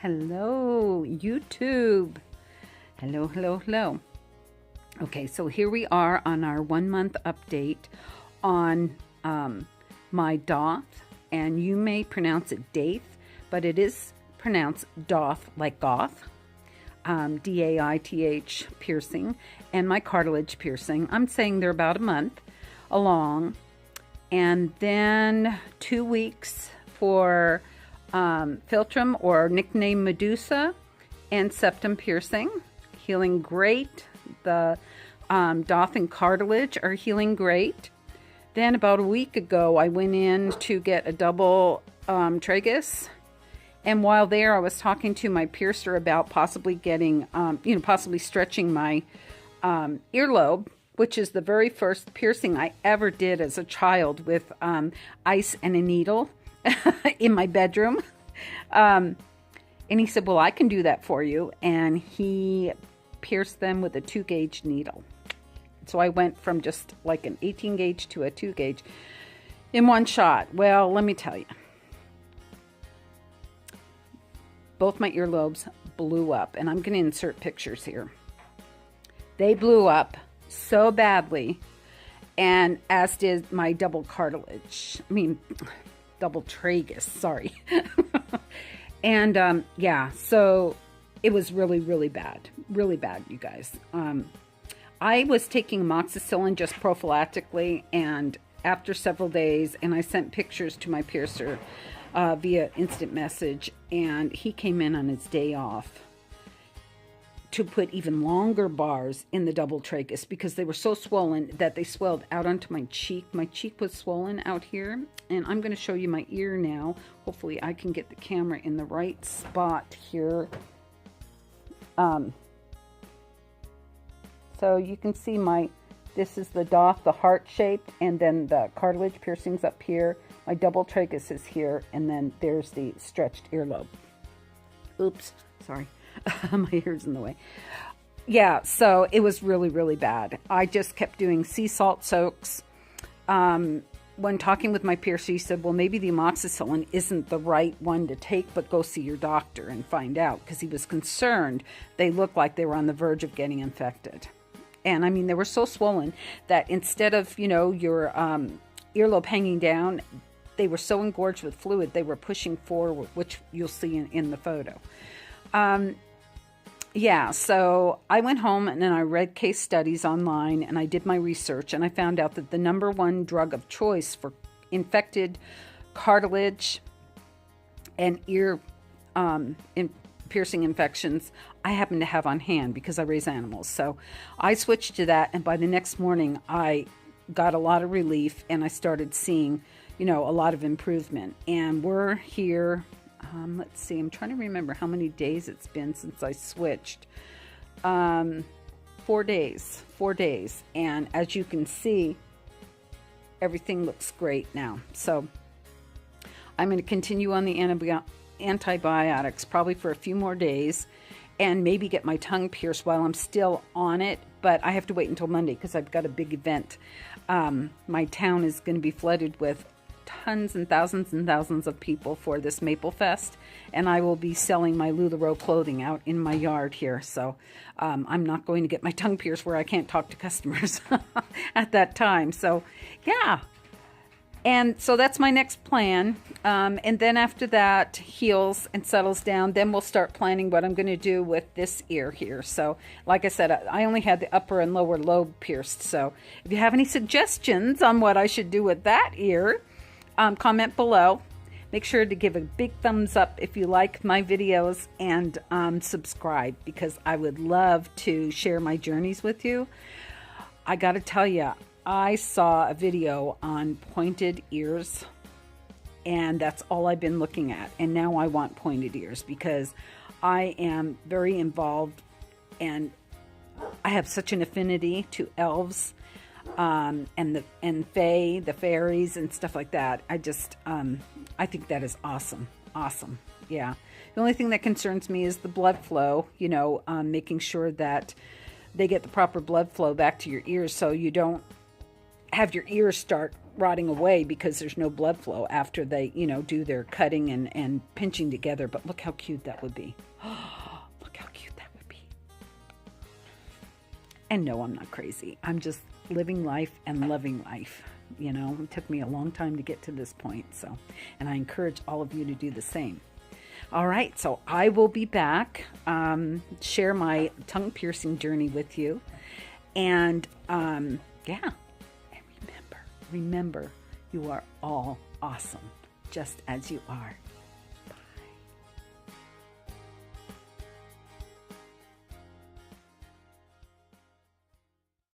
Hello, YouTube. Hello, hello, hello. Okay, so here we are on our 1 month update on my Daith, and you may pronounce it Daith, but it is pronounced Doth, like goth. Daith piercing, and my cartilage piercing. I'm saying they're about a month along, and then 2 weeks for Filtrum, or nickname Medusa, and septum piercing, healing great. The Daith and cartilage are healing great. Then about a week ago, I went in to get a double Tragus. And while there, I was talking to my piercer about possibly getting, possibly stretching my earlobe, which is the very first piercing I ever did as a child with ice and a needle in my bedroom. And he said, well, I can do that for you. And he pierced them with a 2-gauge needle. So I went from just like an 18 gauge to a 2 gauge in one shot. Well, let me tell you. Both my earlobes blew up, and I'm going to insert pictures here. They blew up so badly, and as did my double tragus, sorry. And yeah, so it was really, really bad, you guys. I was taking amoxicillin just prophylactically, and after several days, and I sent pictures to my piercer via instant message, and he came in on his day off to put even longer bars in the double tragus because they were so swollen that they swelled out onto my cheek. My cheek was swollen out here, and I'm going to show you my ear now. Hopefully I can get the camera in the right spot here. So you can see this is the Daith, the heart shaped, and then the cartilage piercings up here. My double tragus is here, and then there's the stretched earlobe. Oops, sorry. My ear's in the way. Yeah, so it was really, really bad. I just kept doing sea salt soaks. When talking with my piercer, he said, well, maybe the amoxicillin isn't the right one to take, but go see your doctor and find out, because he was concerned they looked like they were on the verge of getting infected. And I mean, they were so swollen that instead of, your earlobe hanging down, they were so engorged with fluid, they were pushing forward, which you'll see in the photo. Yeah, so I went home and then I read case studies online, and I did my research, and I found out that the #1 drug of choice for infected cartilage and ear piercing infections I happen to have on hand because I raise animals. So I switched to that, and by the next morning I got a lot of relief, and I started seeing, a lot of improvement. And we're here, let's see, I'm trying to remember how many days it's been since I switched. 4 days. And as you can see, everything looks great now. So I'm going to continue on the antibiotics probably for a few more days, and maybe get my tongue pierced while I'm still on it, but I have to wait until Monday because I've got a big event. My town is going to be flooded with tons and thousands of people for this Maple Fest, and I will be selling my LuLaRoe clothing out in my yard here. So I'm not going to get my tongue pierced where I can't talk to customers at that time. So yeah. And so that's my next plan. And then after that heals and settles down, then we'll start planning what I'm going to do with this ear here. So like I said, I only had the upper and lower lobe pierced. So if you have any suggestions on what I should do with that ear, comment below. Make sure to give a big thumbs up if you like my videos, and subscribe, because I would love to share my journeys with you. I got to tell you, I saw a video on pointed ears, and that's all I've been looking at. And now I want pointed ears because I am very involved, and I have such an affinity to elves and fae, the fairies and stuff like that. I just I think that is awesome. Yeah. The only thing that concerns me is the blood flow, making sure that they get the proper blood flow back to your ears so you don't have your ears start rotting away because there's no blood flow after they, do their cutting and pinching together. But look how cute that would be. Look how cute that would be. And no, I'm not crazy. I'm just living life and loving life. It took me a long time to get to this point. So, and I encourage all of you to do the same. All right, so I will be back, share my tongue piercing journey with you. And yeah. Remember, you are all awesome, just as you are.